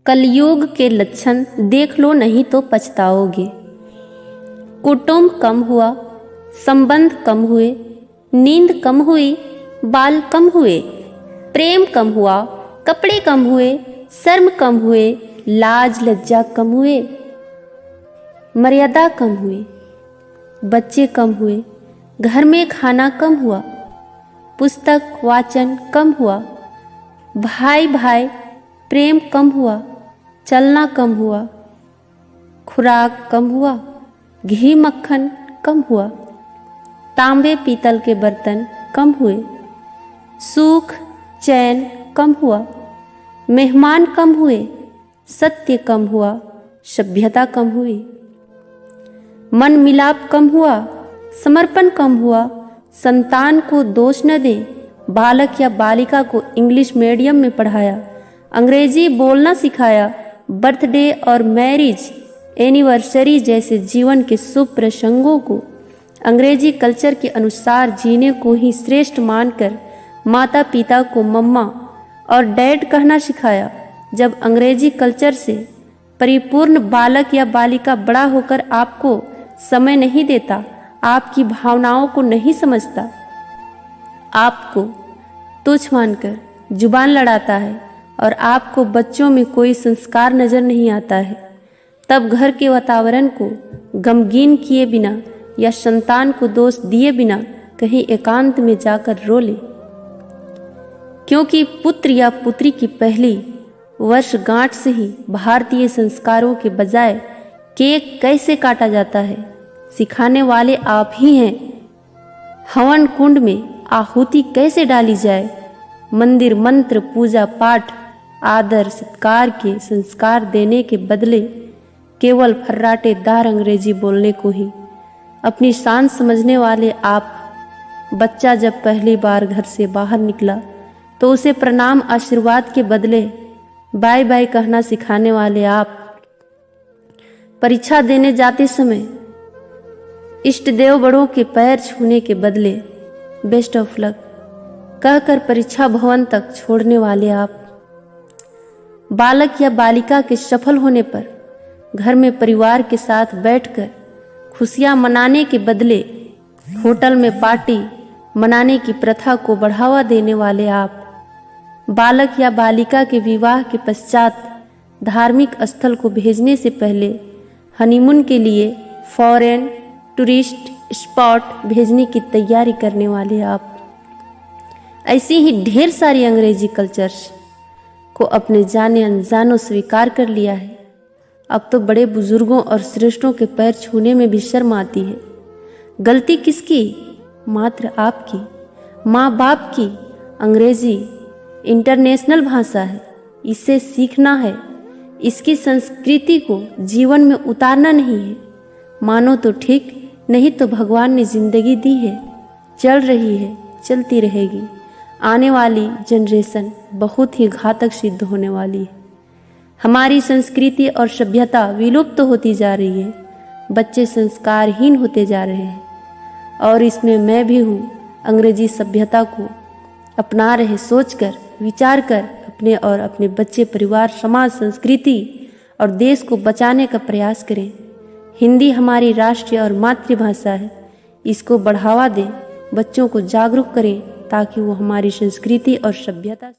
कलयुग के लक्षण देख लो नहीं तो पछताओगे। कुटुंब कम हुआ, संबंध कम हुए, नींद कम हुई, बाल कम हुए, प्रेम कम हुआ, कपड़े कम हुए, शर्म कम हुए, लाज लज्जा कम हुए, मर्यादा कम हुई, बच्चे कम हुए, घर में खाना कम हुआ, पुस्तक वाचन कम हुआ, भाई भाई प्रेम कम हुआ, चलना कम हुआ, खुराक कम हुआ, घी मक्खन कम हुआ, तांबे पीतल के बर्तन कम हुए, सुख चैन कम हुआ, मेहमान कम हुए, सत्य कम हुआ, सभ्यता कम हुई, मन मिलाप कम हुआ, समर्पण कम हुआ, संतान को दोष न दे, बालक या बालिका को इंग्लिश मीडियम में पढ़ाया, अंग्रेजी बोलना सिखाया, बर्थडे और मैरिज एनिवर्सरी जैसे जीवन के शुभ प्रसंगों को अंग्रेजी कल्चर के अनुसार जीने को ही श्रेष्ठ मानकर माता पिता को मम्मा और डैड कहना सिखाया। जब अंग्रेजी कल्चर से परिपूर्ण बालक या बालिका बड़ा होकर आपको समय नहीं देता, आपकी भावनाओं को नहीं समझता, आपको तुच्छ मानकर जुबान लड़ाता है और आपको बच्चों में कोई संस्कार नजर नहीं आता है, तब घर के वातावरण को गमगीन किए बिना या संतान को दोष दिए बिना कहीं एकांत में जाकर रो ले। क्योंकि पुत्र या पुत्री की पहली वर्षगांठ से ही भारतीय संस्कारों के बजाय केक कैसे काटा जाता है सिखाने वाले आप ही हैं। हवन कुंड में आहुति कैसे डाली जाए, मंदिर मंत्र पूजा पाठ आदर सत्कार के संस्कार देने के बदले केवल फर्राटेदार अंग्रेजी बोलने को ही अपनी शान समझने वाले आप। बच्चा जब पहली बार घर से बाहर निकला तो उसे प्रणाम आशीर्वाद के बदले बाय बाय कहना सिखाने वाले आप। परीक्षा देने जाते समय इष्ट देव बड़ों के पैर छूने के बदले बेस्ट ऑफ लक कहकर परीक्षा भवन तक छोड़ने वाले आप। बालक या बालिका के सफल होने पर घर में परिवार के साथ बैठकर खुशियां मनाने के बदले होटल में पार्टी मनाने की प्रथा को बढ़ावा देने वाले आप। बालक या बालिका के विवाह के पश्चात धार्मिक स्थल को भेजने से पहले हनीमून के लिए फॉरेन टूरिस्ट स्पॉट भेजने की तैयारी करने वाले आप। ऐसी ही ढेर सारी अंग्रेजी कल्चर्स को अपने जाने अनजानों स्वीकार कर लिया है। अब तो बड़े बुजुर्गों और श्रेष्ठों के पैर छूने में भी शर्म आती है। गलती किसकी? मात्र आपकी, माँ बाप की। अंग्रेजी इंटरनेशनल भाषा है, इसे सीखना है, इसकी संस्कृति को जीवन में उतारना नहीं है। मानो तो ठीक, नहीं तो भगवान ने जिंदगी दी है, चल रही है, चलती रहेगी। आने वाली जनरेशन बहुत ही घातक सिद्ध होने वाली है। हमारी संस्कृति और सभ्यता विलुप्त होती जा रही है, बच्चे संस्कारहीन होते जा रहे हैं और इसमें मैं भी हूँ। अंग्रेजी सभ्यता को अपना रहे सोचकर विचार कर अपने और अपने बच्चे परिवार समाज संस्कृति और देश को बचाने का प्रयास करें। हिंदी हमारी राष्ट्रीय और मातृभाषा है, इसको बढ़ावा दें, बच्चों को जागरूक करें ताकि वो हमारी संस्कृति और सभ्यता